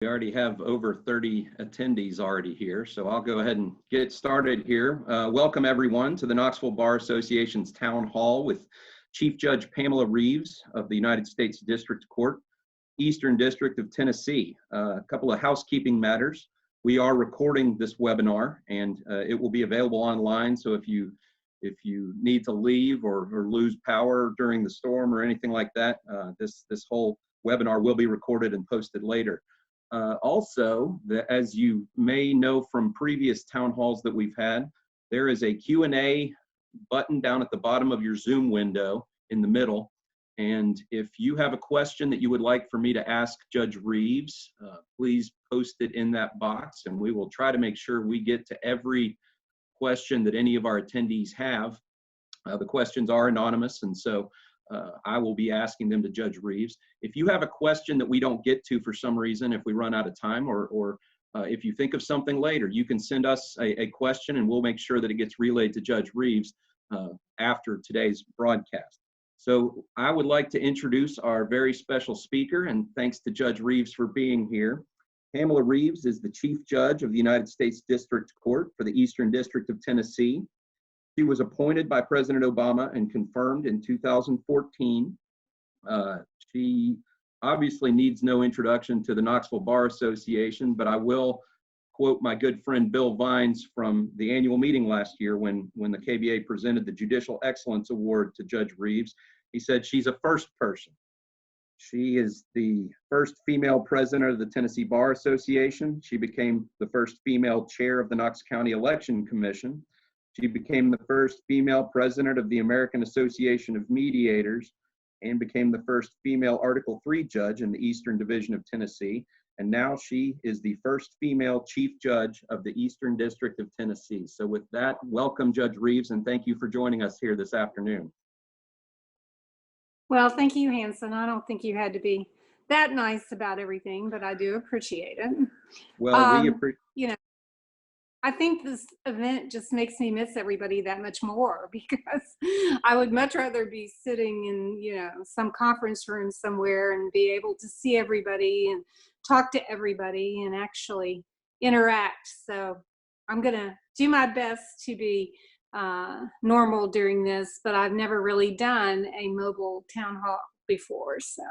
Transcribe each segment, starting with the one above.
We already have over 30 attendees already here, so I'll go ahead and get started here. Welcome everyone to the Knoxville Bar Association's Town Hall with Chief Judge Pamela Reeves of the United States District Court, Eastern District of Tennessee. A couple of housekeeping matters. We are recording this webinar and it will be available online, so if you need to leave or lose power during the storm or anything like that, this whole webinar will be recorded and posted later. Also, as you may know from previous town halls that we've had, there is a Q&A button down at the bottom of your Zoom window in the middle. And if you have a question that you would like for me to ask Judge Reeves, please post it in that box and we will try to make sure we get to every question that any of our attendees have. The questions are anonymous, and so I will be asking them to Judge Reeves. If you have a question that we don't get to for some reason, if we run out of time, or if you think of something later, you can send us a question and we'll make sure that it gets relayed to Judge Reeves after today's broadcast. So I would like to introduce our very special speaker, and thanks to Judge Reeves for being here. Pamela Reeves is the Chief Judge of the United States District Court for the Eastern District of Tennessee. She was appointed by President Obama and confirmed in 2014. She obviously needs no introduction to the Knoxville Bar Association, but I will quote my good friend Bill Vines from the annual meeting last year when the KBA presented the Judicial Excellence Award to Judge Reeves. He said she's a first person. She is the first female president of the Tennessee Bar Association. She became the first female chair of the Knox County Election Commission. She became the first female president of the American Association of Mediators and became the first female Article III judge in the Eastern Division of Tennessee. And now she is the first female chief judge of the Eastern District of Tennessee. So with that, welcome Judge Reeves, and thank you for joining us here this afternoon. Well, thank you, Hanson. I don't think you had to be that nice about everything, but I do appreciate it. Well, we appreciate. You know, I think this event just makes me miss everybody that much more, because I would much rather be sitting in, some conference room somewhere and be able to see everybody and talk to everybody and actually interact. So I'm going to do my best to be normal during this, but I've never really done a mobile town hall before. So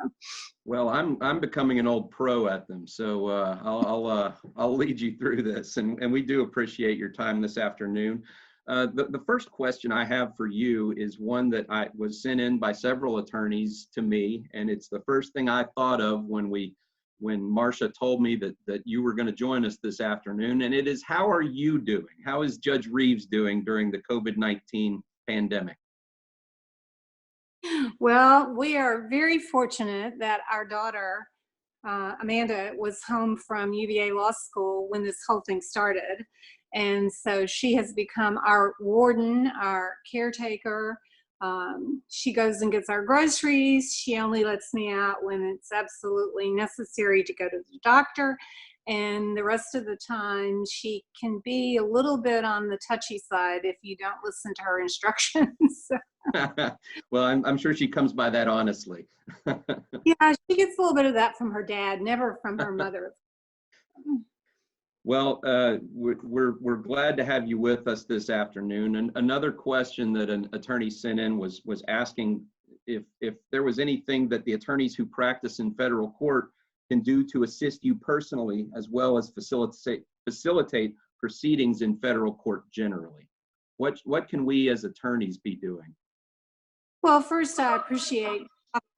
well, I'm becoming an old pro at them, so I'll lead you through this, and we do appreciate your time this afternoon. The first question I have for you is one that I was sent in by several attorneys to me, and it's the first thing I thought of when Marcia told me that you were going to join us this afternoon, and it is, how are you doing? How is Judge Reeves doing during the COVID-19 pandemic? Well, we are very fortunate that our daughter, Amanda, was home from UVA Law School when this whole thing started. And so she has become our warden, our caretaker. She goes and gets our groceries. She only lets me out when it's absolutely necessary to go to the doctor. And the rest of the time, she can be a little bit on the touchy side if you don't listen to her instructions. Well, I'm sure she comes by that honestly. Yeah, she gets a little bit of that from her dad, never from her mother. Well, we're glad to have you with us this afternoon. And another question that an attorney sent in was asking if there was anything that the attorneys who practice in federal court can do to assist you personally, as well as facilitate proceedings in federal court generally. What can we as attorneys be doing? Well, first, I appreciate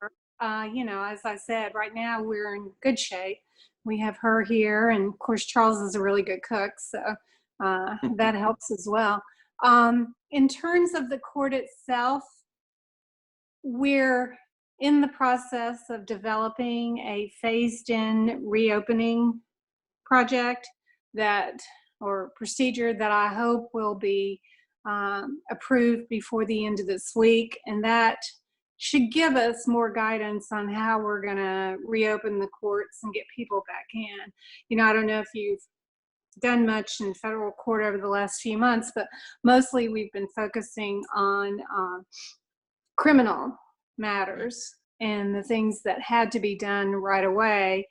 her. As I said, right now we're in good shape. We have her here, and of course Charles is a really good cook, so that helps as well. In terms of the court itself, we're in the process of developing a phased-in reopening project or procedure that I hope will be approved before the end of this week, and that should give us more guidance on how we're going to reopen the courts and get people back in. I don't know if you've done much in federal court over the last few months, but mostly we've been focusing on criminal matters and the things that had to be done right away.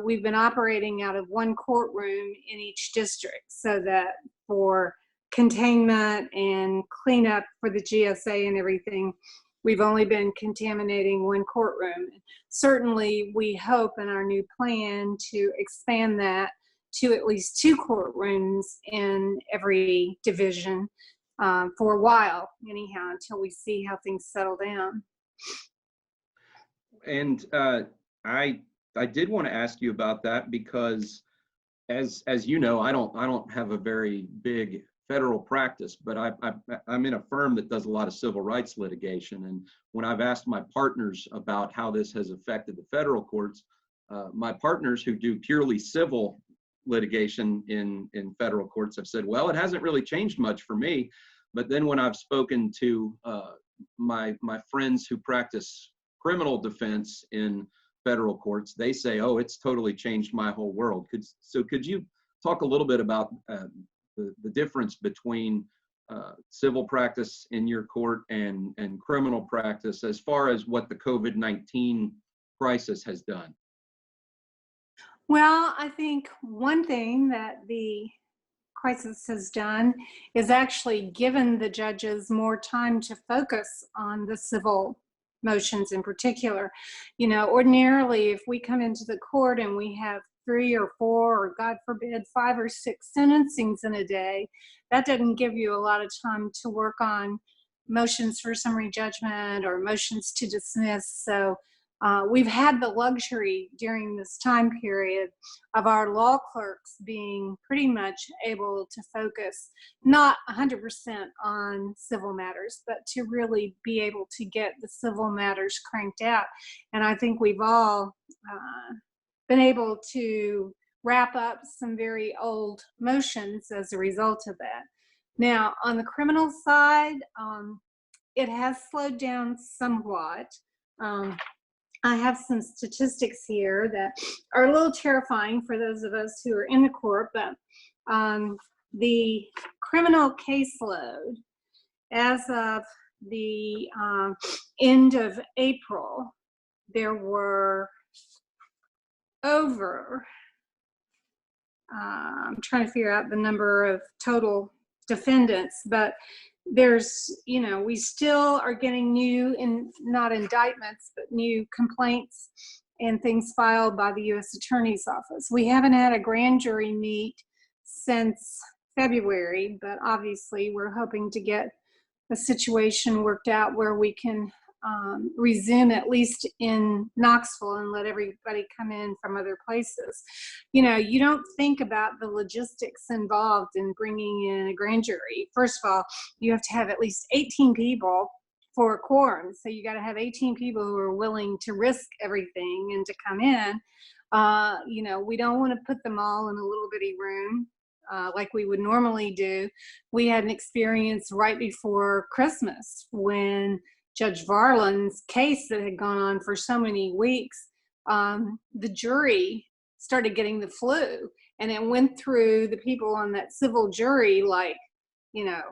we've been operating out of one courtroom in each district, so that for containment and cleanup for the GSA and everything, we've only been contaminating one courtroom. Certainly, we hope in our new plan to expand that to at least 2 courtrooms in every division for a while, anyhow, until we see how things settle down. And I did want to ask you about that because, as you know, I don't have a very big federal practice, but I'm in a firm that does a lot of civil rights litigation. And when I've asked my partners about how this has affected the federal courts, my partners who do purely civil litigation in federal courts have said, well, it hasn't really changed much for me. But then when I've spoken to my friends who practice criminal defense in federal courts, they say, oh, it's totally changed my whole world. Could you talk a little bit about the difference between civil practice in your court and criminal practice as far as what the COVID-19 crisis has done? Well, I think one thing that the crisis has done is actually given the judges more time to focus on the civil motions in particular. You know, ordinarily, if we come into the court and we have 3 or 4, or God forbid, 5 or 6 sentencings in a day, that doesn't give you a lot of time to work on motions for summary judgment or motions to dismiss. So we've had the luxury during this time period of our law clerks being pretty much able to focus not 100% on civil matters, but to really be able to get the civil matters cranked out. And I think we've all been able to wrap up some very old motions as a result of that. Now, on the criminal side, it has slowed down somewhat. I have some statistics here that are a little terrifying for those of us who are in the court, but the criminal caseload as of the end of April, there were over, I'm trying to figure out the number of total defendants, but there's, you know, we still are getting new, not indictments, but new complaints and things filed by the U.S. Attorney's Office. We haven't had a grand jury meet since February, but obviously we're hoping to get a situation worked out where we can resume, at least in Knoxville, and let everybody come in from other places. You know, you don't think about the logistics involved in bringing in a grand jury. First of all, you have to have at least 18 people for a quorum. So you got to have 18 people who are willing to risk everything and to come in. You know, we don't want to put them all in a little bitty room like we would normally do. We had an experience right before Christmas when Judge Varlin's case that had gone on for so many weeks, the jury started getting the flu, and it went through the people on that civil jury like, you know,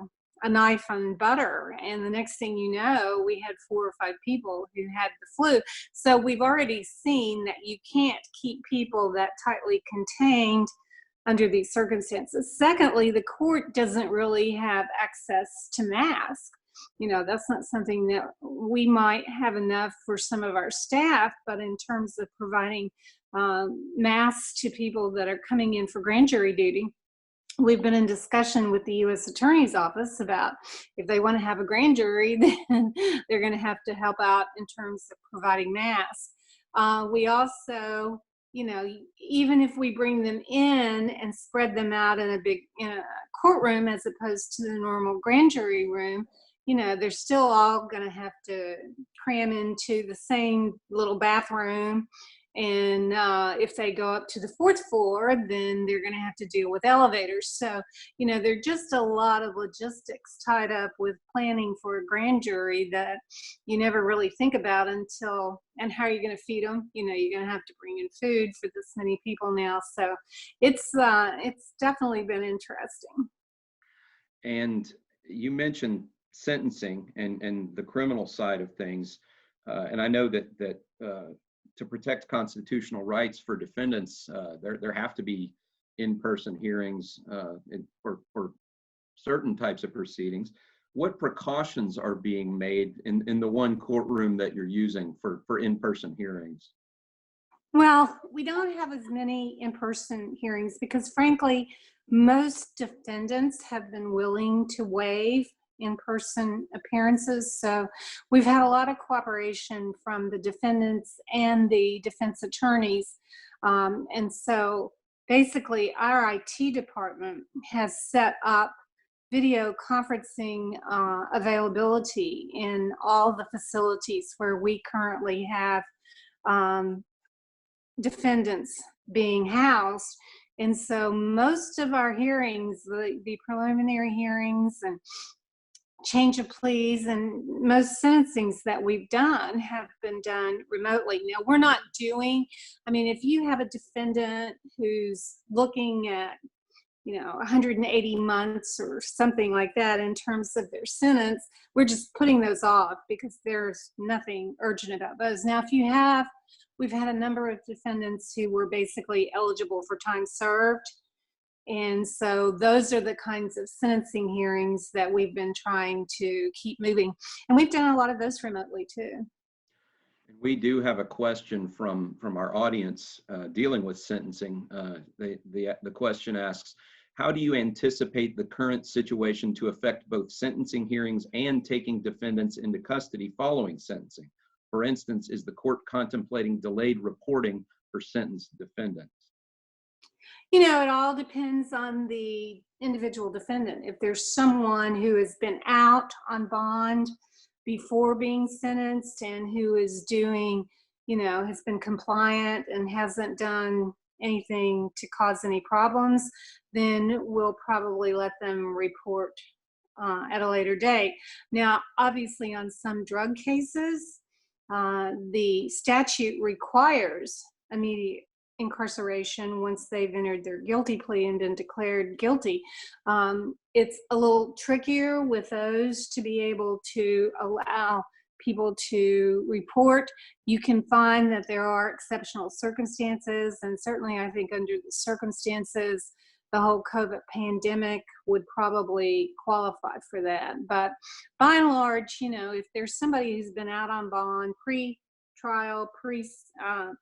a knife and butter. And the next thing you know, we had 4 or 5 people who had the flu. So we've already seen that you can't keep people that tightly contained under these circumstances. Secondly, the court doesn't really have access to masks. You know, that's not something that we might have enough for some of our staff, but in terms of providing masks to people that are coming in for grand jury duty, we've been in discussion with the U.S. Attorney's Office about if they want to have a grand jury, then they're going to have to help out in terms of providing masks. We also, you know, even if we bring them in and spread them out in a big courtroom as opposed to the normal grand jury room, you know, they're still all going to have to cram into the same little bathroom. And if they go up to the 4th floor, then they're going to have to deal with elevators. So, you know, there are just a lot of logistics tied up with planning for a grand jury that you never really think about until, and how are you going to feed them? You know, you're going to have to bring in food for this many people now. So it's definitely been interesting. And you mentioned sentencing and the criminal side of things. And I know that to protect constitutional rights for defendants, there have to be in-person hearings for certain types of proceedings. What precautions are being made in the one courtroom that you're using for in-person hearings? Well, we don't have as many in-person hearings because, frankly, most defendants have been willing to waive in-person appearances. So we've had a lot of cooperation from the defendants and the defense attorneys. And so basically, our IT department has set up video conferencing availability in all the facilities where we currently have defendants being housed. And so most of our hearings, the preliminary hearings and change of pleas and most sentencings that we've done have been done remotely. Now, we're not doing, I mean, if you have a defendant who's looking at 180 months or something like that in terms of their sentence, we're just putting those off because there's nothing urgent about those. Now, we've had a number of defendants who were basically eligible for time served. And so those are the kinds of sentencing hearings that we've been trying to keep moving. And we've done a lot of those remotely too. We do have a question from our audience dealing with sentencing. The question asks, how do you anticipate the current situation to affect both sentencing hearings and taking defendants into custody following sentencing? For instance, is the court contemplating delayed reporting for sentenced defendants? It all depends on the individual defendant. If there's someone who has been out on bond before being sentenced and who is doing, has been compliant and hasn't done anything to cause any problems, then we'll probably let them report at a later date. Now, obviously on some drug cases, the statute requires immediate incarceration once they've entered their guilty plea and been declared guilty. It's a little trickier with those to be able to allow people to report. You can find that there are exceptional circumstances, and certainly I think under the circumstances, the whole COVID pandemic would probably qualify for that. But by and large, if there's somebody who's been out on bond pre-trial,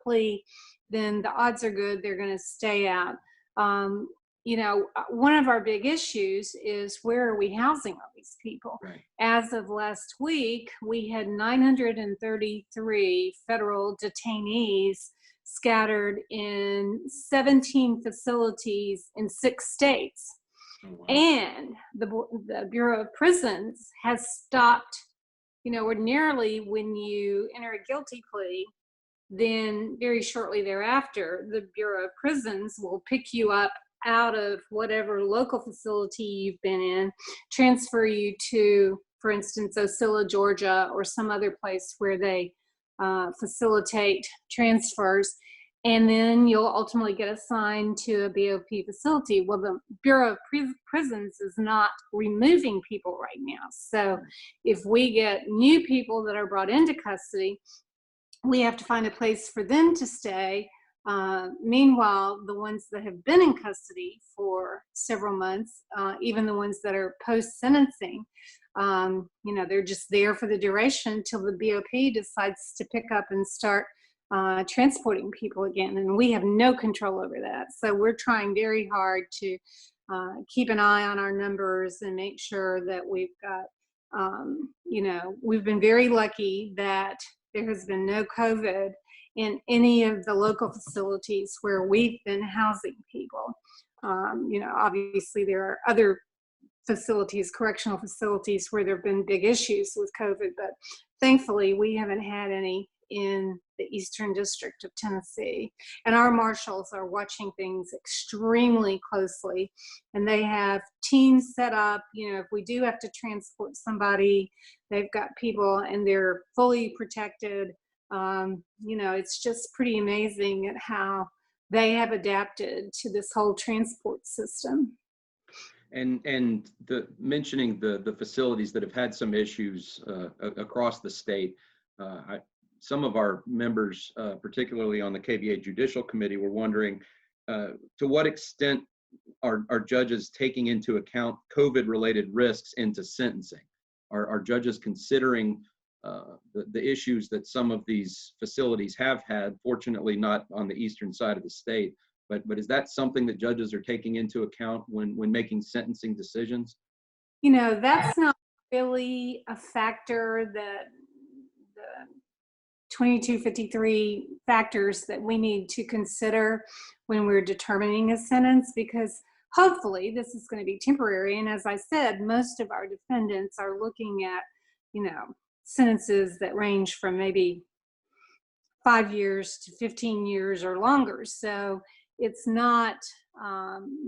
plea, then the odds are good they're going to stay out. One of our big issues is where are we housing all these people? Right. As of last week, we had 933 federal detainees scattered in 17 facilities in 6 states. Oh, wow. And the Bureau of Prisons has stopped, ordinarily when you enter a guilty plea, then very shortly thereafter, the Bureau of Prisons will pick you up out of whatever local facility you've been in, transfer you to, for instance, Ocilla, Georgia, or some other place where they facilitate transfers, and then you'll ultimately get assigned to a BOP facility. Well, the Bureau of Prisons is not removing people right now. So if we get new people that are brought into custody, we have to find a place for them to stay. Meanwhile, the ones that have been in custody for several months, even the ones that are post-sentencing, they're just there for the duration till the BOP decides to pick up and start transporting people again. And we have no control over that. So we're trying very hard to keep an eye on our numbers and make sure that we've got, we've been very lucky that there has been no COVID in any of the local facilities where we've been housing people. Obviously there are other facilities, correctional facilities, where there have been big issues with COVID, but thankfully we haven't had any in the Eastern District of Tennessee. And our marshals are watching things extremely closely, and they have teams set up. If we do have to transport somebody, they've got people and they're fully protected. It's just pretty amazing at how they have adapted to this whole transport system. And mentioning the facilities that have had some issues across the state, some of our members, particularly on the KBA Judicial Committee, were wondering to what extent are judges taking into account COVID-related risks into sentencing? Are judges considering the issues that some of these facilities have had, fortunately not on the eastern side of the state, but is that something that judges are taking into account when making sentencing decisions? You know, that's not really a factor that the 2253 factors that we need to consider when we're determining a sentence, because hopefully this is going to be temporary. And as I said, most of our defendants are looking at, you know, sentences that range from maybe 5 years to 15 years or longer. So it's not,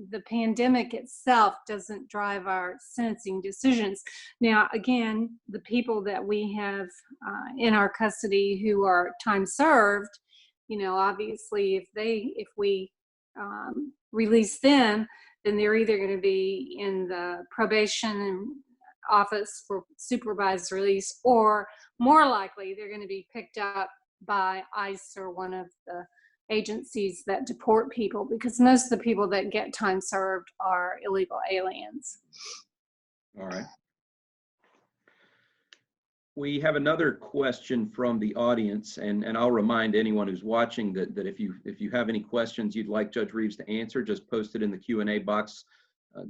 the pandemic itself doesn't drive our sentencing decisions. Now, again, the people that we have in our custody who are time served, you know, obviously if we release them, then they're either going to be in the probation office for supervised release, or more likely they're going to be picked up by ICE or one of the agencies that deport people, because most of the people that get time served are illegal aliens. All right. We have another question from the audience, and I'll remind anyone who's watching that if you have any questions you'd like Judge Reeves to answer, just post it in the Q&A box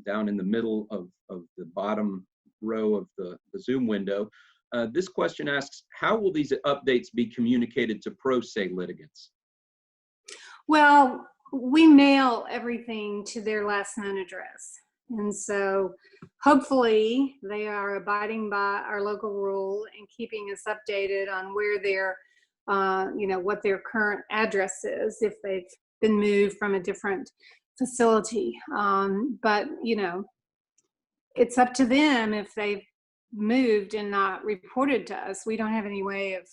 down in the middle of the bottom row of the Zoom window. This question asks, how will these updates be communicated to pro se litigants? Well, we mail everything to their last known address. And so hopefully they are abiding by our local rule and keeping us updated on where their, you know, what their current address is if they've been moved from a different facility. But, you know, it's up to them if they've moved and not reported to us. We don't have any way of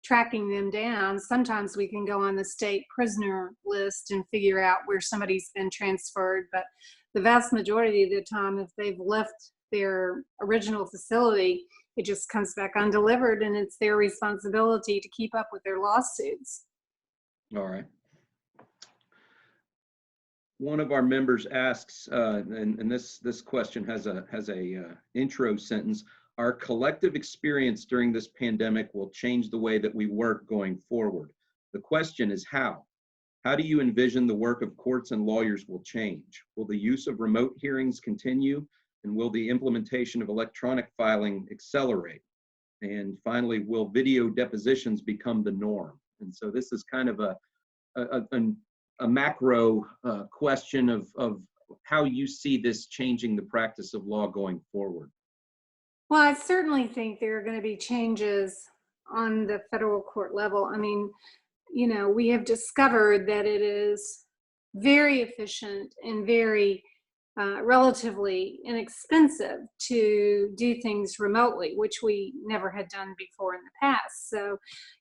tracking them down. Sometimes we can go on the state prisoner list and figure out where somebody's been transferred, but the vast majority of the time, if they've left their original facility, it just comes back undelivered, and it's their responsibility to keep up with their lawsuits. All right. One of our members asks, and this question has a intro sentence. Our collective experience during this pandemic will change the way that we work going forward. The question is how? How do you envision the work of courts and lawyers will change? Will the use of remote hearings continue? And will the implementation of electronic filing accelerate? And finally, will video depositions become the norm? And so this is kind of a macro question of how you see this changing the practice of law going forward. Well, I certainly think there are going to be changes on the federal court level. I mean, you know, we have discovered that it is very efficient and very relatively inexpensive to do things remotely, which we never had done before in the past. So,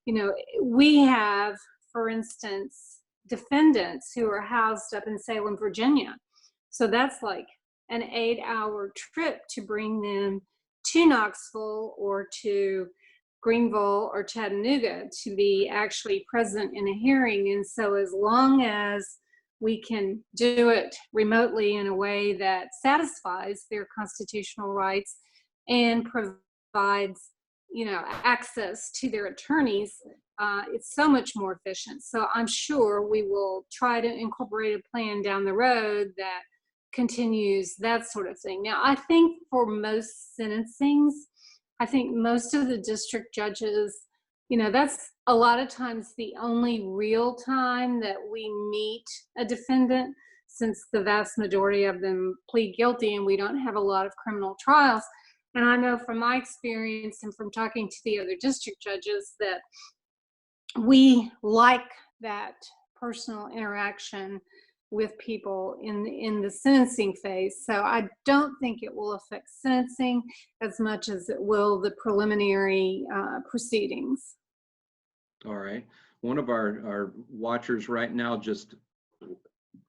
you know, we have, for instance, defendants who are housed up in Salem, Virginia. So that's like an 8-hour trip to bring them to Knoxville or to Greenville or Chattanooga to be actually present in a hearing. And so as long as we can do it remotely in a way that satisfies their constitutional rights and provides, you know, access to their attorneys, it's so much more efficient. So I'm sure we will try to incorporate a plan down the road that continues that sort of thing. Now, I think for most sentencings, I think most of the district judges, you know, that's a lot of times the only real time that we meet a defendant, since the vast majority of them plead guilty and we don't have a lot of criminal trials. And I know from my experience and from talking to the other district judges that we like that personal interaction with people in the sentencing phase. So I don't think it will affect sentencing as much as it will the preliminary proceedings. All right. One of our watchers right now just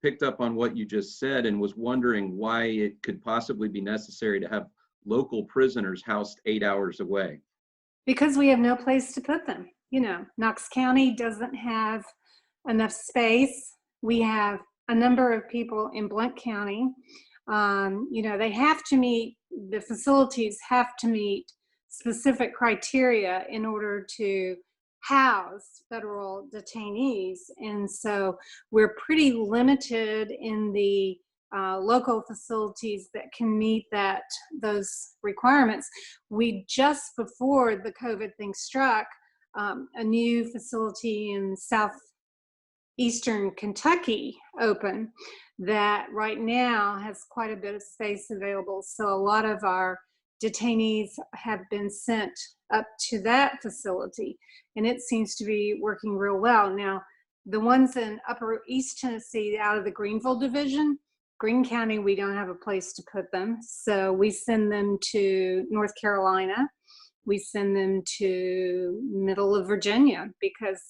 picked up on what you just said and was wondering why it could possibly be necessary to have local prisoners housed 8 hours away. Because we have no place to put them. Knox County doesn't have enough space. We have a number of people in Blount County. They have to meet, the facilities have to meet specific criteria in order to house federal detainees. And so we're pretty limited in the local facilities that can meet those requirements. We just before the COVID thing struck, a new facility in southeastern Kentucky open that right now has quite a bit of space available. So a lot of our detainees have been sent up to that facility, and it seems to be working real well. Now, the ones in Upper East Tennessee out of the Greenville division, Greene County, we don't have a place to put them. So we send them to North Carolina. We send them to middle of Virginia because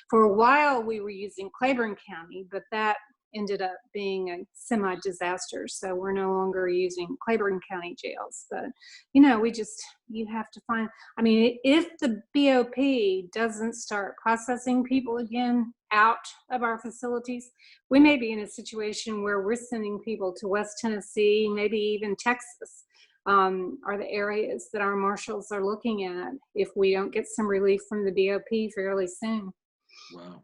for a while we were using Claiborne County, but that ended up being a semi-disaster. So we're no longer using Claiborne County jails. But, you have to find, if the BOP doesn't start processing people again out of our facilities, we may be in a situation where we're sending people to West Tennessee, maybe even Texas, are the areas that our marshals are looking at if we don't get some relief from the BOP fairly soon. Wow.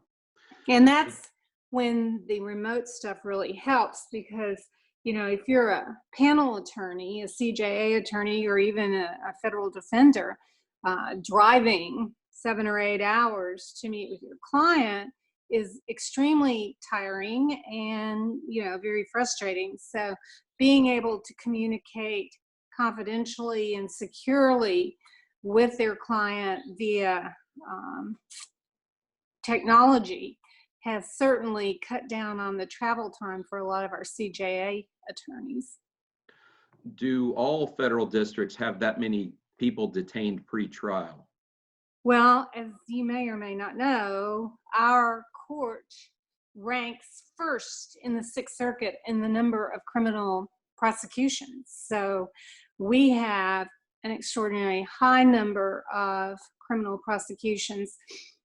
And that's when the remote stuff really helps because, if you're a panel attorney, a CJA attorney, or even a federal defender, driving 7 or 8 hours to meet with your client is extremely tiring and, very frustrating. So being able to communicate confidentially and securely with their client via technology has certainly cut down on the travel time for a lot of our CJA attorneys. Do all federal districts have that many people detained pre-trial? Well, as you may or may not know, our court ranks first in the Sixth Circuit in the number of criminal prosecutions. So we have an extraordinarily high number of criminal prosecutions,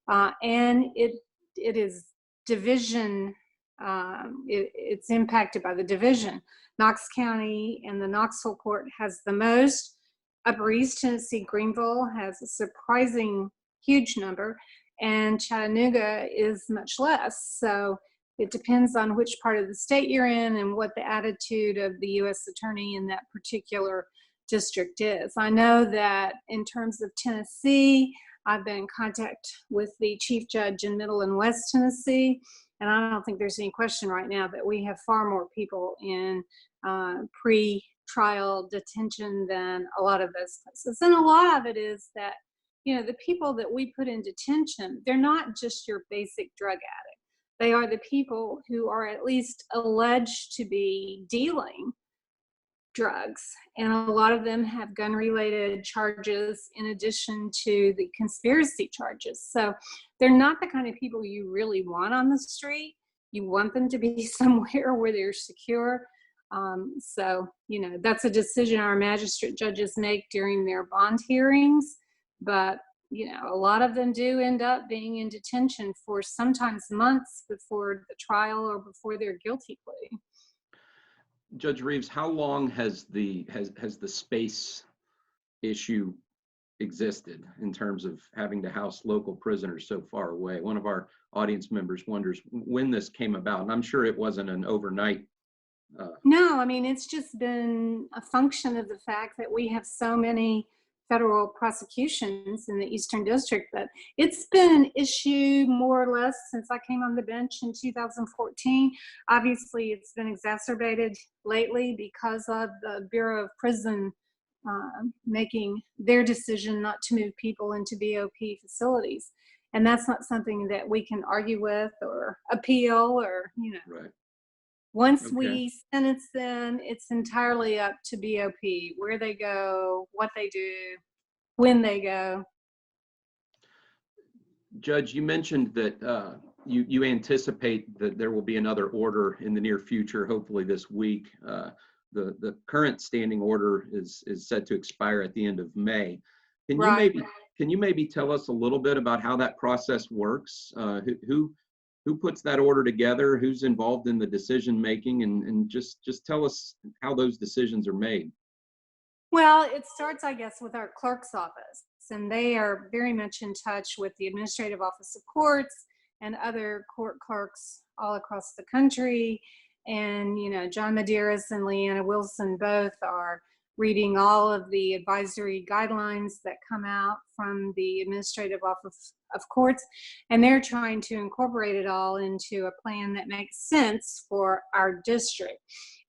and it is division, it's impacted by the division. Knox County and the Knoxville court has the most. Upper East Tennessee, Greenville has a surprising huge number, and Chattanooga is much less. So it depends on which part of the state you're in and what the attitude of the U.S. attorney in that particular district is. I know that in terms of Tennessee, I've been in contact with the chief judge in Middle and West Tennessee, and I don't think there's any question right now that we have far more people in pre-trial detention than a lot of those places. And a lot of it is that, the people that we put in detention, they're not just your basic drug addict. They are the people who are at least alleged to be dealing drugs, and a lot of them have gun-related charges in addition to the conspiracy charges. So they're not the kind of people you really want on the street. You want them to be somewhere where they're secure. So that's a decision our magistrate judges make during their bond hearings, but a lot of them do end up being in detention for sometimes months before the trial or before their guilty plea. Judge Reeves, how long has the space issue existed in terms of having to house local prisoners so far away? One of our audience members wonders when this came about, and I'm sure it wasn't an overnight. No, it's just been a function of the fact that we have so many federal prosecutions in the Eastern District that it's been an issue more or less since I came on the bench in 2014. Obviously, it's been exacerbated lately because of the Bureau of Prison making their decision not to move people into BOP facilities. And that's not something that we can argue with or appeal or, Right. Once we sentence them, it's entirely up to BOP, where they go, what they do, when they go. Judge, you mentioned that you anticipate that there will be another order in the near future, hopefully this week. The current standing order is set to expire at the end of May. Can you maybe Can you maybe tell us a little bit about how that process works? Who puts that order together? Who's involved in the decision making? And just tell us how those decisions are made. Well, it starts, I guess, with our clerk's office, and they are very much in touch with the Administrative Office of Courts and other court clerks all across the country. And, you know, John Medeiros and Leanna Wilson both are reading all of the advisory guidelines that come out from the Administrative Office of Courts, and they're trying to incorporate it all into a plan that makes sense for our district.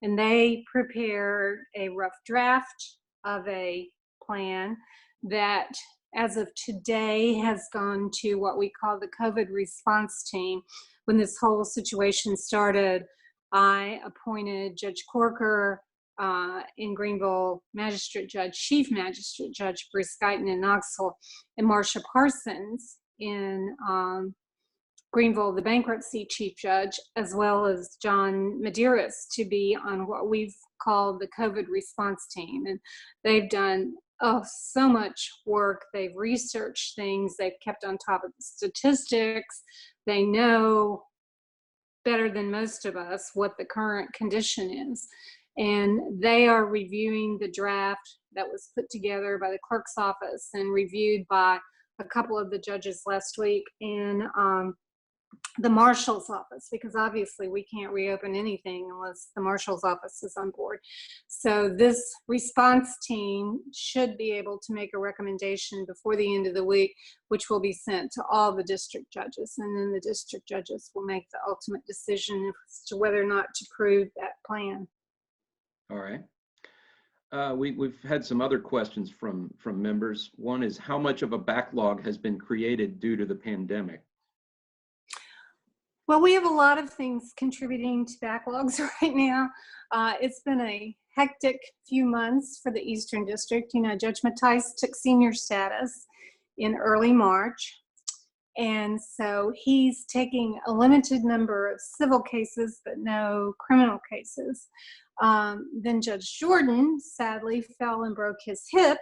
And they prepare a rough draft of a plan that, as of today, has gone to what we call the COVID response team. When this whole situation started, I appointed Judge Corker in Greenville, Chief Magistrate Judge Bruce Guyton in Knoxville, and Marcia Parsons in Greenville, the bankruptcy chief judge, as well as John Medeiros, to be on what we've called the COVID response team. And they've done so much work. They've researched things. They've kept on top of the statistics. They know better than most of us what the current condition is. And they are reviewing the draft that was put together by the clerk's office and reviewed by a couple of the judges last week in the marshal's office, because obviously we can't reopen anything unless the marshal's office is on board. So this response team should be able to make a recommendation before the end of the week, which will be sent to all the district judges, and then the district judges will make the ultimate decision as to whether or not to approve that plan. All right. We've had some other questions from members. One is, how much of a backlog has been created due to the pandemic? Well, we have a lot of things contributing to backlogs right now. It's been a hectic few months for the Eastern District. You know, Judge Mattice took senior status in early March. And so he's taking a limited number of civil cases, but no criminal cases. Then Judge Jordan sadly fell and broke his hip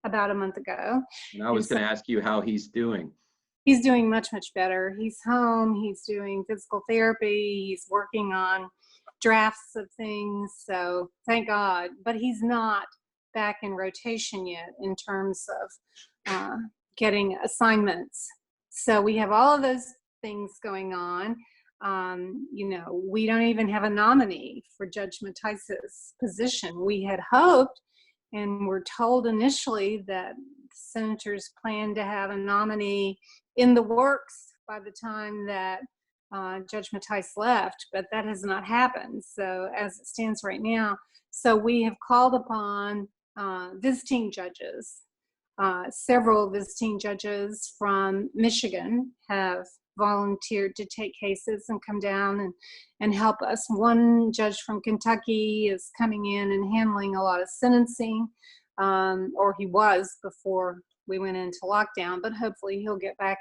about a month ago. And I was going to ask you how he's doing. He's doing much, much better. He's home, he's doing physical therapy, he's working on drafts of things, so thank God. But he's not back in rotation yet in terms of getting assignments. So we have all of those things going on. You know, we don't even have a nominee for Judge Mattice's position. We had hoped and were told initially that senators plan to have a nominee in the works by the time that Judge Mattice left, but that has not happened. So as it stands right now, so we have called upon visiting judges. Several visiting judges from Michigan have volunteered to take cases and come down and help us. One judge from Kentucky is coming in and handling a lot of sentencing, or he was before we went into lockdown, but hopefully he'll get back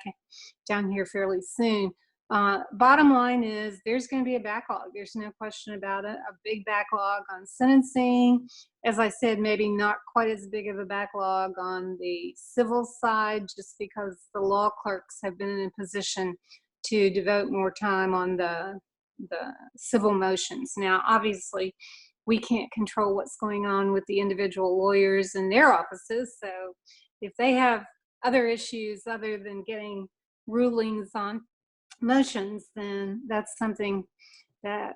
down here fairly soon. Bottom line is there's going to be a backlog. There's no question about it. A big backlog on sentencing. As I said, maybe not quite as big of a backlog on the civil side, just because the law clerks have been in a position to devote more time on the civil motions. Now, obviously, we can't control what's going on with the individual lawyers in their offices. So if they have other issues other than getting rulings on motions, then that's something that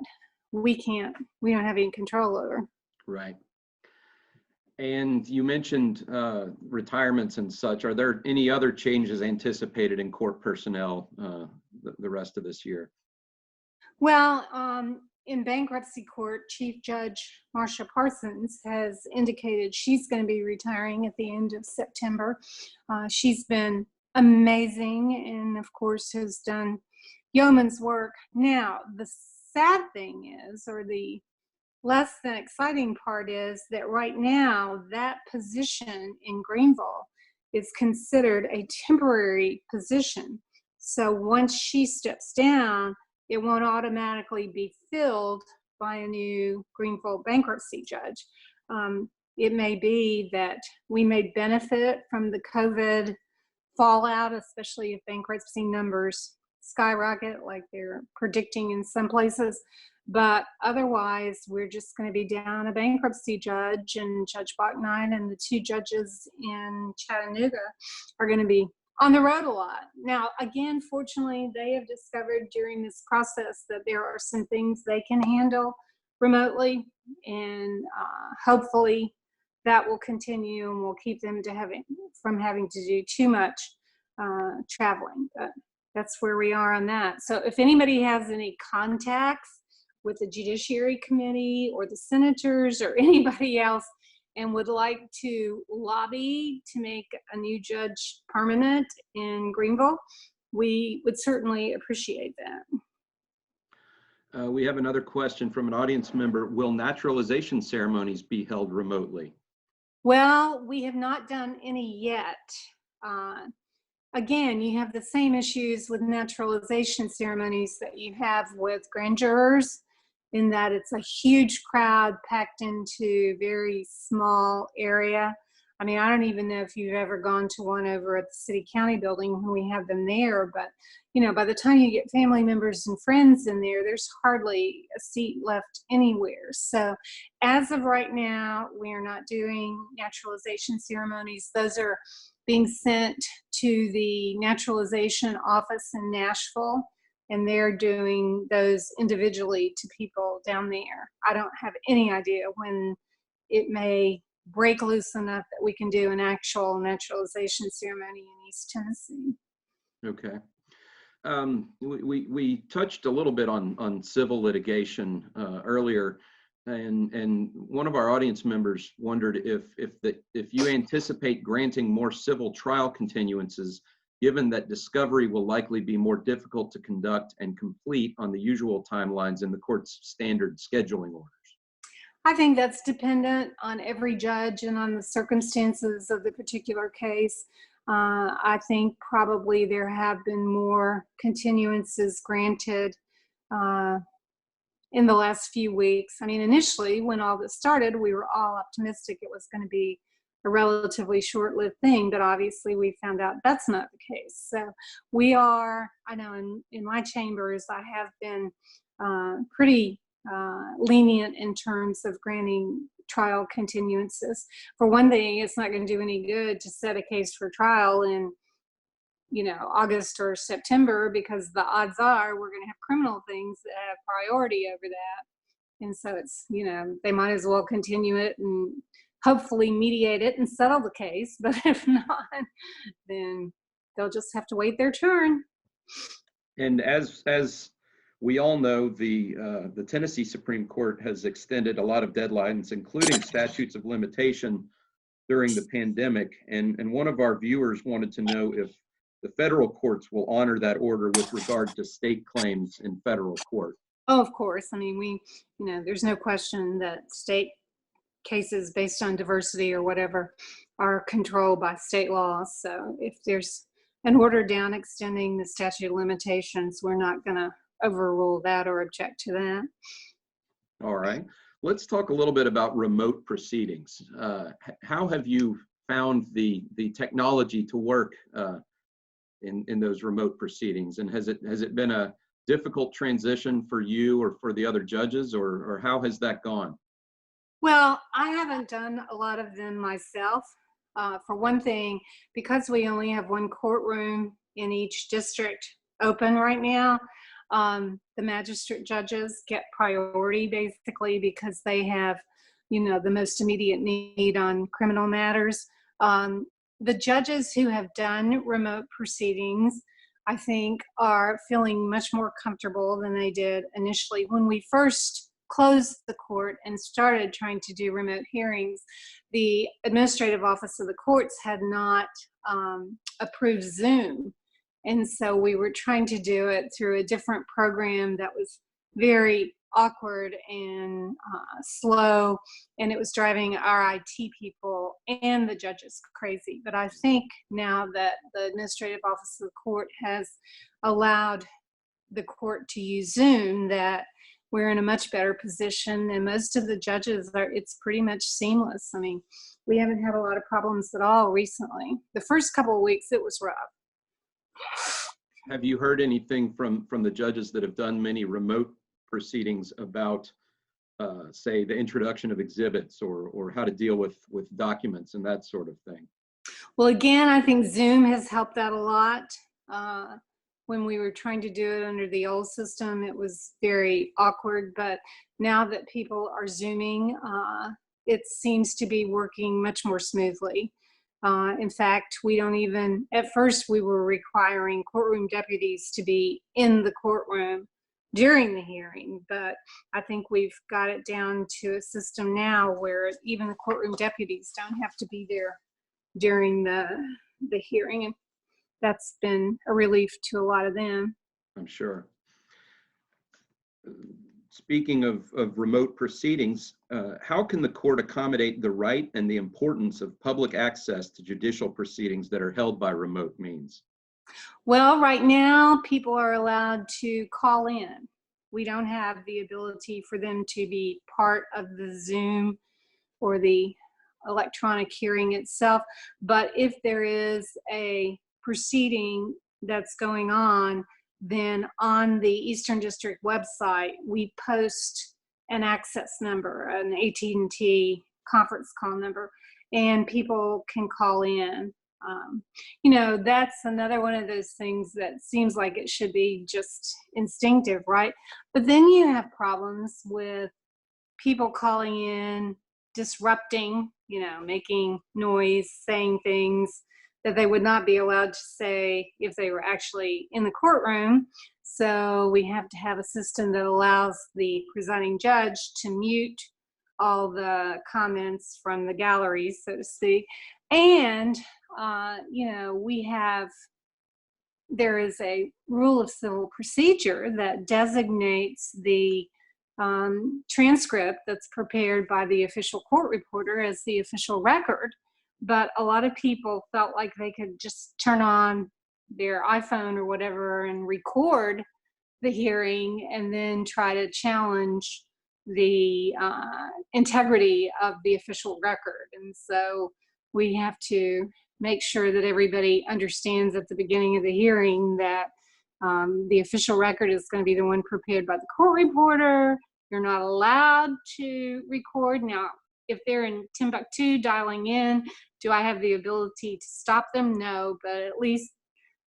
we don't have any control over. Right. And you mentioned retirements and such. Are there any other changes anticipated in court personnel the rest of this year? Well, in bankruptcy court, Chief Judge Marcia Parsons has indicated she's going to be retiring at the end of September. She's been amazing and, of course, has done yeoman's work. Now, the sad thing is, or the less than exciting part is, that right now that position in Greenville is considered a temporary position. So once she steps down, it won't automatically be filled by a new Greenville bankruptcy judge. It may be that we may benefit from the COVID fallout, especially if bankruptcy numbers skyrocket like they're predicting in some places. But otherwise, we're just going to be down a bankruptcy judge, and Judge Bachnein and the two judges in Chattanooga are going to be on the road a lot. Now, again, fortunately, they have discovered during this process that there are some things they can handle remotely, and hopefully that will continue and will keep them from having to do too much traveling. But that's where we are on that. So if anybody has any contacts with the Judiciary Committee or the senators or anybody else and would like to lobby to make a new judge permanent in Greenville, we would certainly appreciate that. We have another question from an audience member. Will naturalization ceremonies be held remotely? Well, we have not done any yet. Again, you have the same issues with naturalization ceremonies that you have with grand jurors, in that it's a huge crowd packed into a very small area. I mean, I don't even know if you've ever gone to one over at the city county building when we have them there, but by the time you get family members and friends in there, there's hardly a seat left anywhere. So as of right now, we are not doing naturalization ceremonies. Those are being sent to the naturalization office in Nashville, and they're doing those individually to people down there. I don't have any idea when it may break loose enough that we can do an actual naturalization ceremony in East Tennessee. Okay. We touched a little bit on civil litigation earlier, and one of our audience members wondered if you anticipate granting more civil trial continuances, given that discovery will likely be more difficult to conduct and complete on the usual timelines in the court's standard scheduling orders. I think that's dependent on every judge and on the circumstances of the particular case. I think probably there have been more continuances granted in the last few weeks. I mean, initially, when all this started, we were all optimistic it was going to be a relatively short-lived thing, but obviously we found out that's not the case. So we are, I know in my chambers, I have been pretty lenient in terms of granting trial continuances. For one thing, it's not going to do any good to set a case for trial in August or September, because the odds are we're going to have criminal things that have priority over that. And so it's, they might as well continue it and hopefully mediate it and settle the case. But if not, then they'll just have to wait their turn. And as we all know, the Tennessee Supreme Court has extended a lot of deadlines, including statutes of limitation during the pandemic. And one of our viewers wanted to know if the federal courts will honor that order with regard to state claims in federal court. Oh, of course. I mean, there's no question that state cases based on diversity or whatever are controlled by state law. So if there's an order down extending the statute of limitations, we're not going to overrule that or object to that. All right. Let's talk a little bit about remote proceedings. How have you found the technology to work in those remote proceedings? And has it been a difficult transition for you or for the other judges, or how has that gone? Well, I haven't done a lot of them myself. For one thing, because we only have one courtroom in each district open right now, the magistrate judges get priority basically because they have, the most immediate need on criminal matters. The judges who have done remote proceedings, I think, are feeling much more comfortable than they did initially. When we first closed the court and started trying to do remote hearings, the administrative office of the courts had not approved Zoom. And so we were trying to do it through a different program that was very awkward and slow, and it was driving our IT people and the judges crazy. But I think now that the administrative office of the court has allowed the court to use Zoom, that we're in a much better position, and most of the judges it's pretty much seamless. I mean, we haven't had a lot of problems at all recently. The first couple of weeks, it was rough. Have you heard anything from the judges that have done many remote proceedings about, say, the introduction of exhibits or how to deal with documents and that sort of thing? Well, again, I think Zoom has helped out a lot. When we were trying to do it under the old system, it was very awkward, but now that people are Zooming, it seems to be working much more smoothly. In fact, we don't even, at first we were requiring courtroom deputies to be in the courtroom during the hearing, but I think we've got it down to a system now where even the courtroom deputies don't have to be there during the hearing, and that's been a relief to a lot of them. I'm sure. Speaking of remote proceedings, how can the court accommodate the right and the importance of public access to judicial proceedings that are held by remote means? Well, right now, people are allowed to call in. We don't have the ability for them to be part of the Zoom or the electronic hearing itself. But if there is a proceeding that's going on, then on the Eastern District website, we post an access number, an AT&T conference call number, and people can call in. You know, that's another one of those things that seems like it should be just instinctive, right? But then you have problems with people calling in, disrupting, you know, making noise, saying things that they would not be allowed to say if they were actually in the courtroom. So we have to have a system that allows the presiding judge to mute all the comments from the galleries, so to speak. And, you know, there is a rule of civil procedure that designates the transcript that's prepared by the official court reporter as the official record. But a lot of people felt like they could just turn on their iPhone or whatever and record the hearing and then try to challenge the integrity of the official record. And so we have to make sure that everybody understands at the beginning of the hearing that the official record is going to be the one prepared by the court reporter. You're not allowed to record. Now, if they're in Timbuktu dialing in, do I have the ability to stop them? No, but at least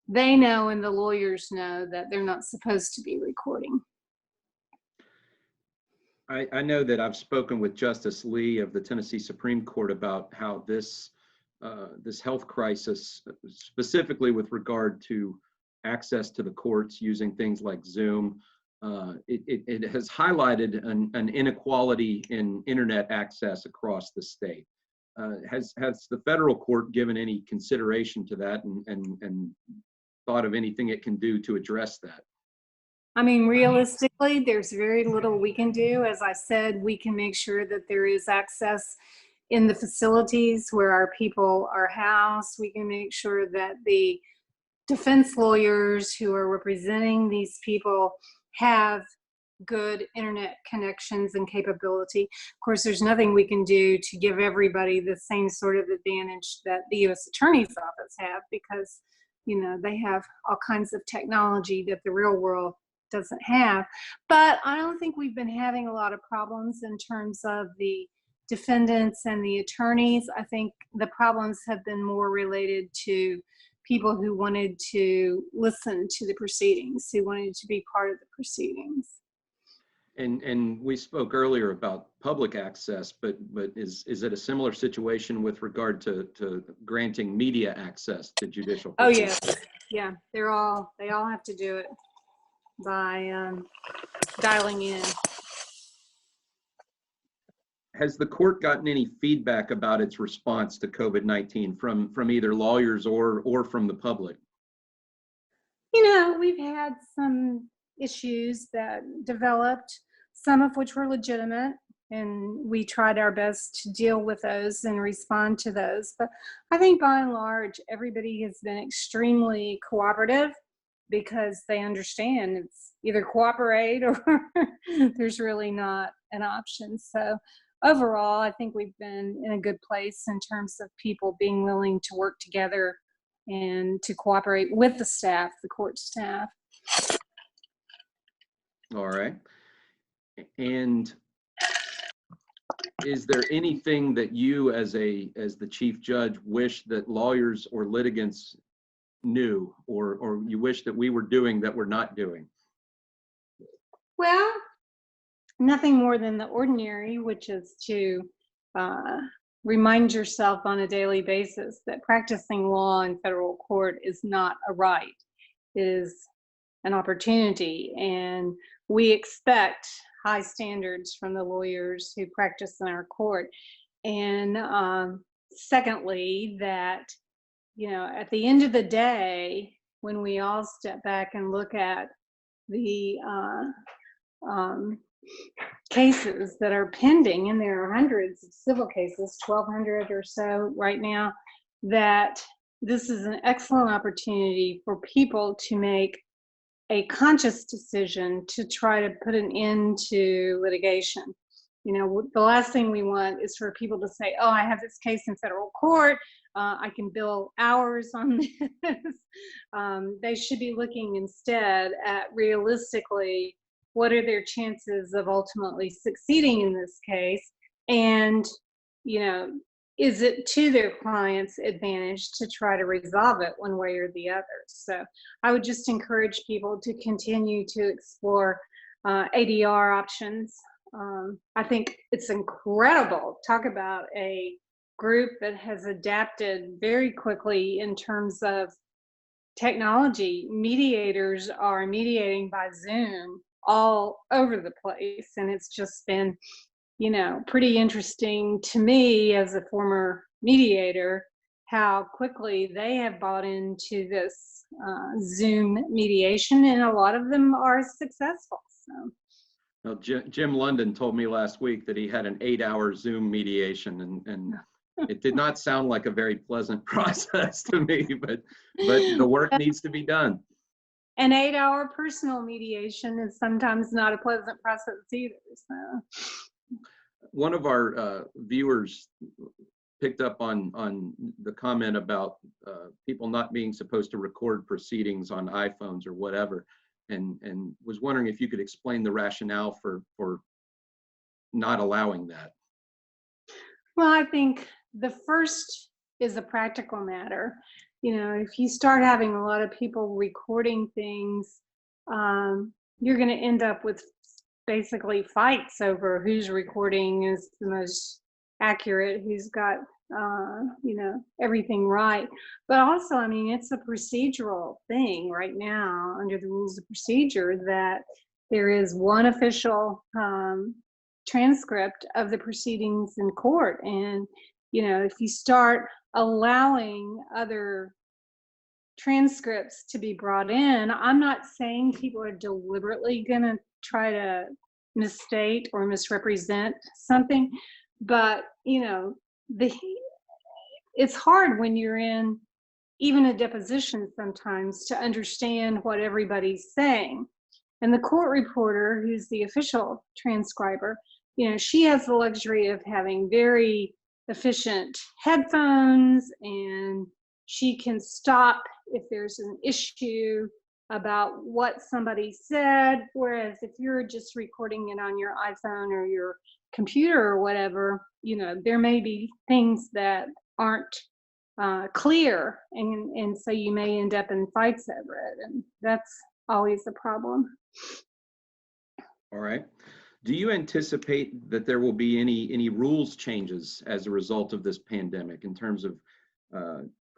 they know and the lawyers know that they're not supposed to be recording. I know that I've spoken with Justice Lee of the Tennessee Supreme Court about how this health crisis, specifically with regard to access to the courts using things like Zoom, it has highlighted an inequality in internet access across the state. Has the federal court given any consideration to that and thought of anything it can do to address that? I mean, realistically, there's very little we can do. As I said, we can make sure that there is access in the facilities where our people are housed. We can make sure that the defense lawyers who are representing these people have good internet connections and capability. Of course, there's nothing we can do to give everybody the same sort of advantage that the U.S. Attorney's Office have, because, you know, they have all kinds of technology that the real world doesn't have. But I don't think we've been having a lot of problems in terms of the defendants and the attorneys. I think the problems have been more related to people who wanted to listen to the proceedings, who wanted to be part of the proceedings. And we spoke earlier about public access, but is it a similar situation with regard to granting media access to judicial proceedings? Oh yes, yeah, they all have to do it by dialing in. Has the court gotten any feedback about its response to COVID-19 from either lawyers or from the public? You know, we've had some issues that developed, some of which were legitimate, and we tried our best to deal with those and respond to those. But I think by and large, everybody has been extremely cooperative because they understand it's either cooperate or there's really not an option. So overall, I think we've been in a good place in terms of people being willing to work together and to cooperate with the staff, the court staff. All right. And is there anything that you as the chief judge wish that lawyers or litigants knew, or you wish that we were doing that we're not doing? Well, nothing more than the ordinary, which is to remind yourself on a daily basis that practicing law in federal court is not a right. It is an opportunity, and we expect high standards from the lawyers who practice in our court. And secondly, that, you know, at the end of the day, when we all step back and look at the cases that are pending, and there are hundreds of civil cases, 1,200 or so right now, that this is an excellent opportunity for people to make a conscious decision to try to put an end to litigation. You know, the last thing we want is for people to say, oh, I have this case in federal court, I can bill hours on this. They should be looking instead at realistically, what are their chances of ultimately succeeding in this case? And, you know, is it to their client's advantage to try to resolve it one way or the other? So I would just encourage people to continue to explore ADR options. I think it's incredible. Talk about a group that has adapted very quickly in terms of technology. Mediators are mediating by Zoom all over the place, and it's just been, you know, pretty interesting to me as a former mediator how quickly they have bought into this Zoom mediation, and a lot of them are successful. So. Well, Jim London told me last week that he had an 8-hour Zoom mediation, and it did not sound like a very pleasant process to me, but the work needs to be done. An 8-hour personal mediation is sometimes not a pleasant process either. So. One of our viewers picked up on the comment about people not being supposed to record proceedings on iPhones or whatever, and was wondering if you could explain the rationale for not allowing that. Well, I think the first is a practical matter. You know, if you start having a lot of people recording things, you're going to end up with basically fights over whose recording is the most accurate, who's got, you know, everything right. But also, I mean, it's a procedural thing right now under the rules of procedure that there is one official transcript of the proceedings in court. And, you know, if you start allowing other transcripts to be brought in, I'm not saying people are deliberately going to try to misstate or misrepresent something, but, you know, it's hard when you're in even a deposition sometimes to understand what everybody's saying. And the court reporter, who's the official transcriber, you know, she has the luxury of having very efficient headphones, and she can stop if there's an issue about what somebody said. Whereas if you're just recording it on your iPhone or your computer or whatever, you know, there may be things that aren't clear, and so you may end up in fights over it, and that's always a problem. All right. Do you anticipate that there will be any rules changes as a result of this pandemic in terms of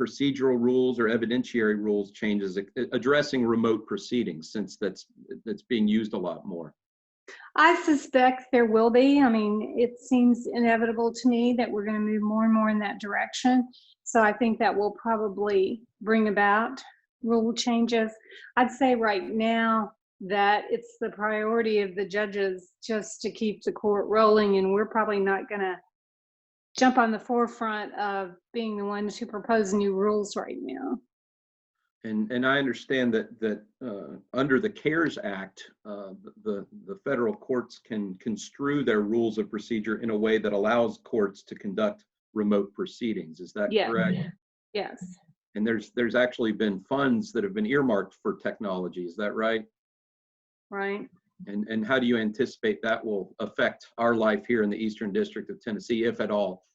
procedural rules or evidentiary rules changes addressing remote proceedings, since that's being used a lot more? I suspect there will be. I mean, it seems inevitable to me that we're going to move more and more in that direction. So I think that will probably bring about rule changes. I'd say right now that it's the priority of the judges just to keep the court rolling, and we're probably not going to jump on the forefront of being the ones who propose new rules right now. And I understand that under the CARES Act, the federal courts can construe their rules of procedure in a way that allows courts to conduct remote proceedings. Is that Yeah. correct? Yes. And there's actually been funds that have been earmarked for technology. Is that right? Right. And how do you anticipate that will affect our life here in the Eastern District of Tennessee, if at all?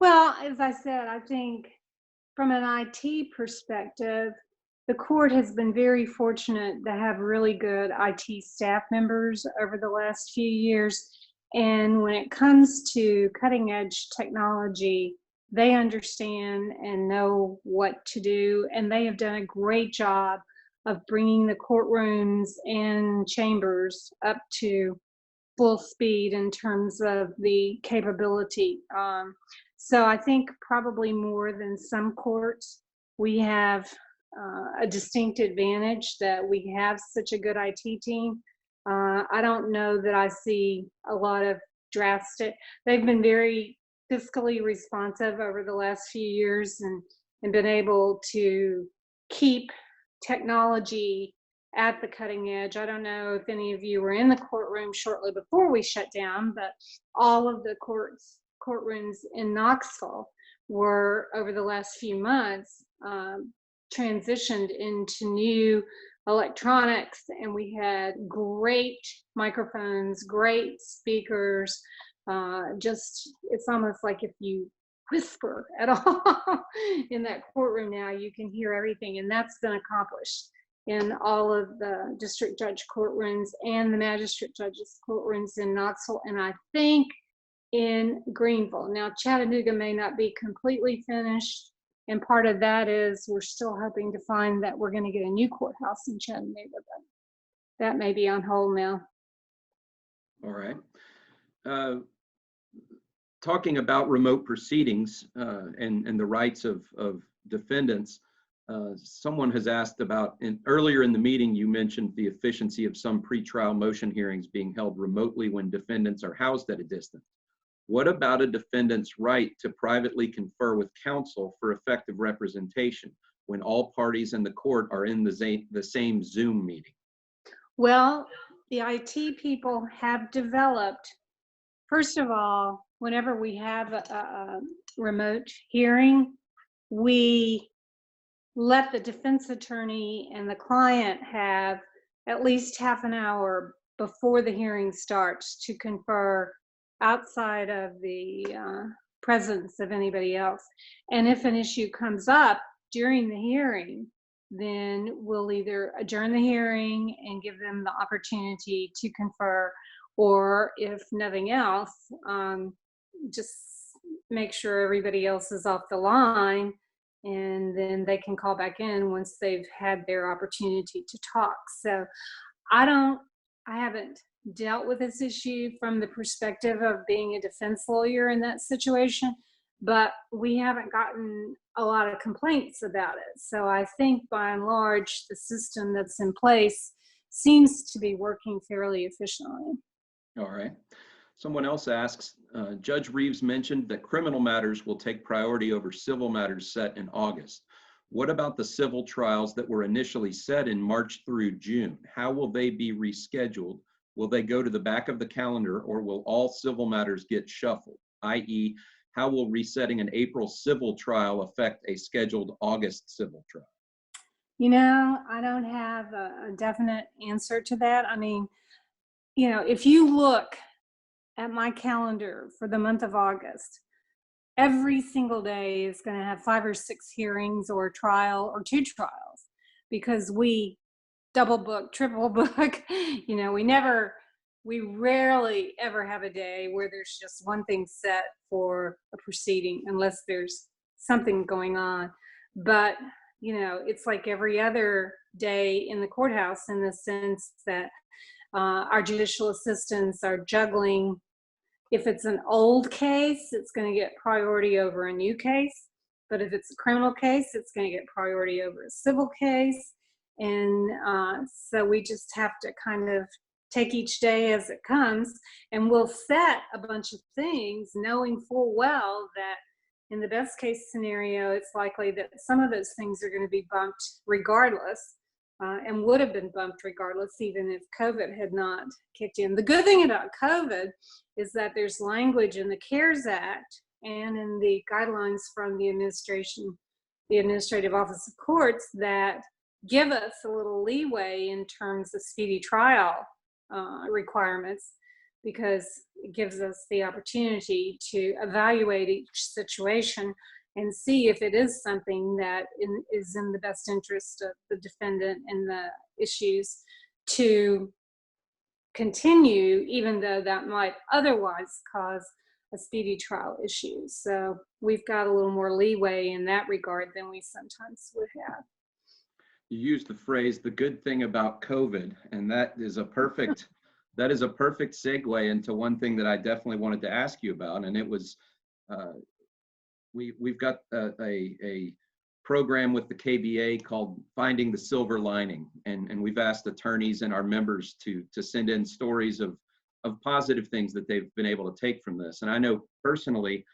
Well, as I said, I think from an IT perspective, the court has been very fortunate to have really good IT staff members over the last few years. And when it comes to cutting edge technology, they understand and know what to do. And they have done a great job of bringing the courtrooms and chambers up to full speed in terms of the capability. So I think probably more than some courts, we have a distinct advantage that we have such a good IT team. I don't know that I see a lot of drastic, they've been very fiscally responsive over the last few years and been able to keep technology at the cutting edge. I don't know if any of you were in the courtroom shortly before we shut down, but all of the courtrooms in Knoxville were over the last few months transitioned into new electronics, and we had great microphones, great speakers. Just it's almost like if you whisper at all in that courtroom now, you can hear everything, and that's been accomplished in all of the district judge courtrooms and the magistrate judges courtrooms in Knoxville, and I think in Greenville. Now, Chattanooga may not be completely finished, and part of that is we're still hoping to find that we're going to get a new courthouse in Chattanooga, but that may be on hold now. All right. Talking about remote proceedings and the rights of defendants, someone has asked about, earlier in the meeting, you mentioned the efficiency of some pretrial motion hearings being held remotely when defendants are housed at a distance. What about a defendant's right to privately confer with counsel for effective representation when all parties in the court are in the same Zoom meeting? Well, the IT people have developed, first of all, whenever we have a remote hearing, we let the defense attorney and the client have at least half an hour before the hearing starts to confer outside of the presence of anybody else. And if an issue comes up during the hearing, then we'll either adjourn the hearing and give them the opportunity to confer, or if nothing else, just make sure everybody else is off the line, and then they can call back in once they've had their opportunity to talk. So I haven't dealt with this issue from the perspective of being a defense lawyer in that situation, but we haven't gotten a lot of complaints about it. So I think by and large, the system that's in place seems to be working fairly efficiently. All right. Someone else asks, Judge Reeves mentioned that criminal matters will take priority over civil matters set in August. What about the civil trials that were initially set in March through June? How will they be rescheduled? Will they go to the back of the calendar, or will all civil matters get shuffled? I.e., how will resetting an April civil trial affect a scheduled August civil trial? You know, I don't have a definite answer to that. I mean, you know, if you look at my calendar for the month of August, every single day is going to have 5 or 6 hearings or a trial or 2 trials, because we double book, triple book. You know, we rarely ever have a day where there's just one thing set for a proceeding, unless there's something going on. But, you know, it's like every other day in the courthouse, in the sense that our judicial assistants are juggling. If it's an old case, it's going to get priority over a new case. But if it's a criminal case, it's going to get priority over a civil case. And so we just have to kind of take each day as it comes, and we'll set a bunch of things knowing full well that in the best case scenario, it's likely that some of those things are going to be bumped regardless, and would have been bumped regardless, even if COVID had not kicked in. The good thing about COVID is that there's language in the CARES Act and in the guidelines from the Administrative Office of Courts that give us a little leeway in terms of speedy trial requirements, because it gives us the opportunity to evaluate each situation and see if it is something that is in the best interest of the defendant and the issues to continue, even though that might otherwise cause a speedy trial issue. So we've got a little more leeway in that regard than we sometimes would have. You used the phrase, the good thing about COVID, and that is a perfect segue into one thing that I definitely wanted to ask you about. And it was, we've got a program with the KBA called Finding the Silver Lining. And we've asked attorneys and our members to send in stories of positive things that they've been able to take from this. And I know personally,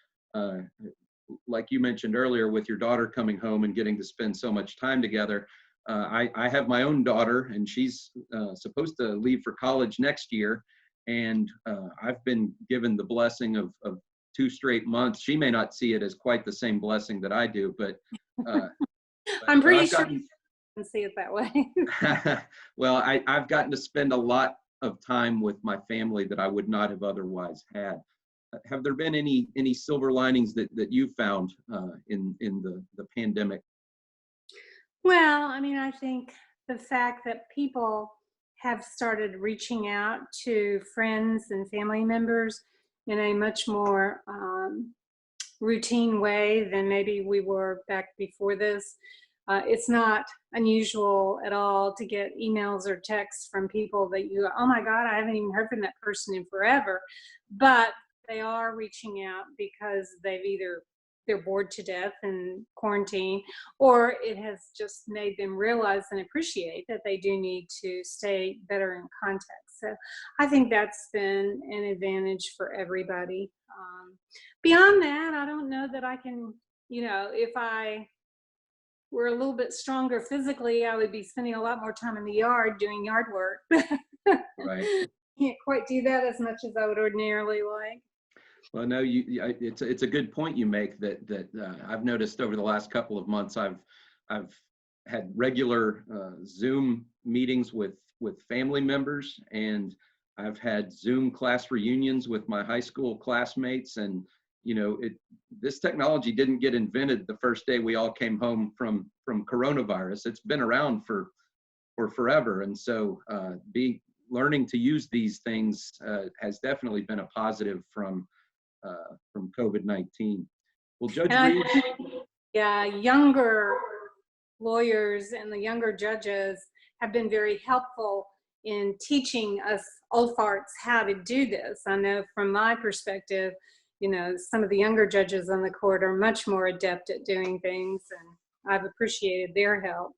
like you mentioned earlier, with your daughter coming home and getting to spend so much time together, I have my own daughter, and she's supposed to leave for college next year. And I've been given the blessing of 2 straight months. She may not see it as quite the same blessing that I do, but I'm pretty sure you can see it that way. Well, I've gotten to spend a lot of time with my family that I would not have otherwise had. Have there been any silver linings that you found in the pandemic? Well, I mean, I think the fact that people have started reaching out to friends and family members in a much more routine way than maybe we were back before this. It's not unusual at all to get emails or texts from people that you go, oh my God, I haven't even heard from that person in forever. But they are reaching out because they're bored to death in quarantine, or it has just made them realize and appreciate that they do need to stay better in contact. So I think that's been an advantage for everybody. Beyond that, I don't know that I can, if I were a little bit stronger physically, I would be spending a lot more time in the yard doing yard work. Right. Can't quite do that as much as I would ordinarily like. Well, no, it's a good point you make that I've noticed over the last couple of months. I've had regular Zoom meetings with family members, and I've had Zoom class reunions with my high school classmates. And this technology didn't get invented the first day we all came home from coronavirus. It's been around for forever, and so learning to use these things has definitely been a positive from COVID-19. Well, Judge Reeves. Yeah, younger lawyers and the younger judges have been very helpful in teaching us old farts how to do this. I know from my perspective, some of the younger judges on the court are much more adept at doing things, and I've appreciated their help.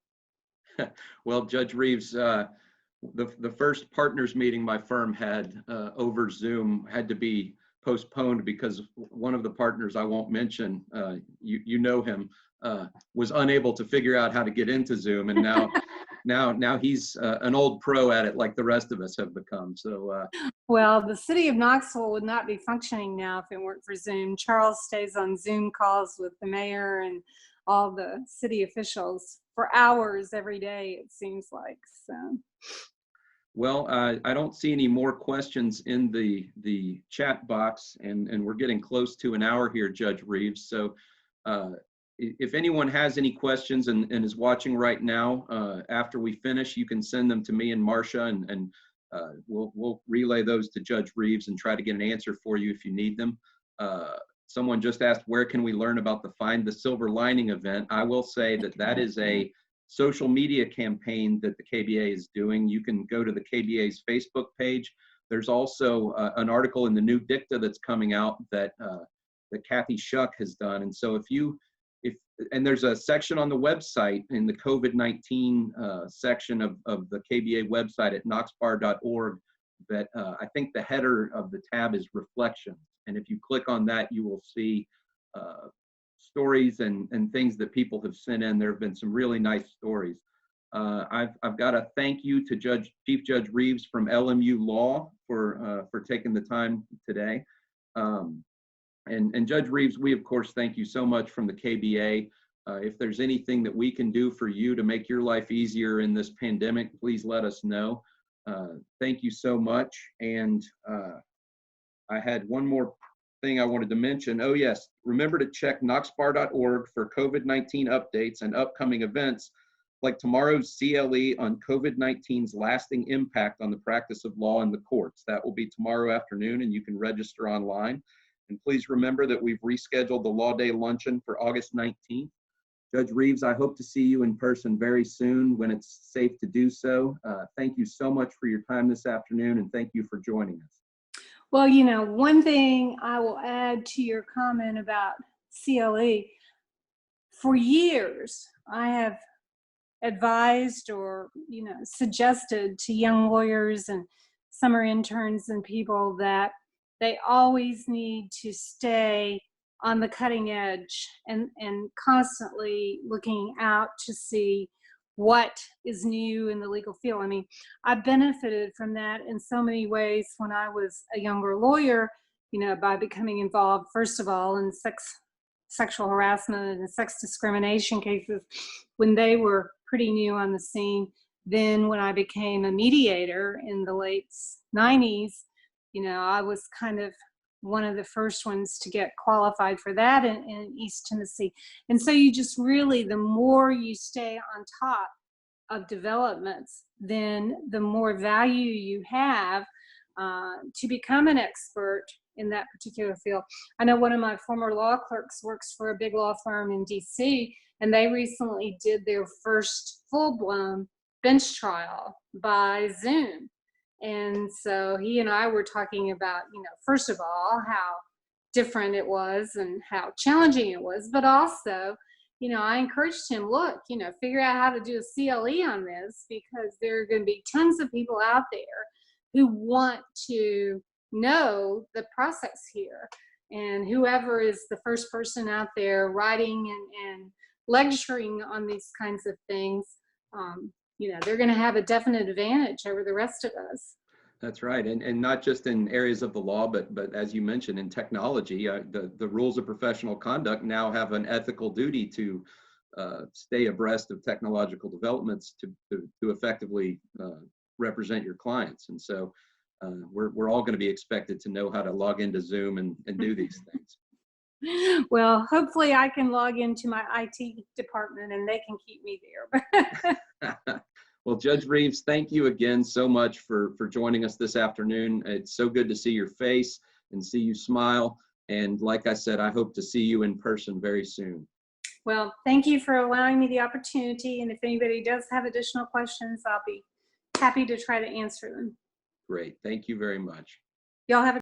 Well, Judge Reeves, the first partners meeting my firm had over Zoom had to be postponed because one of the partners, I won't mention, you know him, was unable to figure out how to get into Zoom, and now he's an old pro at it, like the rest of us have become. So well, the city of Knoxville would not be functioning now if it weren't for Zoom. Charles stays on Zoom calls with the mayor and all the city officials for hours every day, it seems like. So. Well, I don't see any more questions in the chat box, and we're getting close to an hour here, Judge Reeves. So if anyone has any questions and is watching right now, after we finish, you can send them to me and Marcia, and we'll relay those to Judge Reeves and try to get an answer for you if you need them. Someone just asked, where can we learn about the Find the Silver Lining event? I will say that is a social media campaign that the KBA is doing. You can go to the KBA's Facebook page. There's also an article in the new dicta that's coming out that Kathy Shuck has done. And so and there's a section on the website in the COVID-19 section of the KBA website at knoxbar.org that I think the header of the tab is Reflections. And if you click on that, you will see stories and things that people have sent in. There have been some really nice stories. I've got a thank you to Chief Judge Reeves from LMU Law for taking the time today. And Judge Reeves, we of course thank you so much from the KBA. If there's anything that we can do for you to make your life easier in this pandemic, please let us know. Thank you so much. And I had one more thing I wanted to mention. Oh yes, remember to check knoxbar.org for COVID-19 updates and upcoming events like tomorrow's CLE on COVID-19's lasting impact on the practice of law in the courts. That will be tomorrow afternoon, and you can register online. And please remember that we've rescheduled the Law Day Luncheon for August 19th. Judge Reeves, I hope to see you in person very soon when it's safe to do so. Thank you so much for your time this afternoon, and thank you for joining us. Well, you know, one thing I will add to your comment about CLE, for years I have advised or, you know, suggested to young lawyers and summer interns and people that they always need to stay on the cutting edge and constantly looking out to see what is new in the legal field. I mean, I benefited from that in so many ways when I was a younger lawyer, you know, by becoming involved, first of all, in sexual harassment and sex discrimination cases when they were pretty new on the scene. Then when I became a mediator in the late 90s, you know, I was kind of one of the first ones to get qualified for that in East Tennessee. And so you just really, the more you stay on top of developments, then the more value you have to become an expert in that particular field. I know one of my former law clerks works for a big law firm in DC, and they recently did their first full-blown bench trial by Zoom. And so he and I were talking about, you know, first of all, how different it was and how challenging it was, but also, you know, I encouraged him, look, you know, figure out how to do a CLE on this, because there are going to be tons of people out there who want to know the process here. And whoever is the first person out there writing and lecturing on these kinds of things, you know, they're going to have a definite advantage over the rest of us. That's right, and not just in areas of the law, but as you mentioned, in technology, the rules of professional conduct now have an ethical duty to stay abreast of technological developments to effectively represent your clients. And so we're all going to be expected to know how to log into Zoom and do these things. Well, hopefully I can log into my IT department and they can keep me there. Well, Judge Reeves, thank you again so much for joining us this afternoon. It's so good to see your face and see you smile. And like I said, I hope to see you in person very soon. Well, thank you for allowing me the opportunity. And if anybody does have additional questions, I'll be happy to try to answer them. Great. Thank you very much. Y'all have a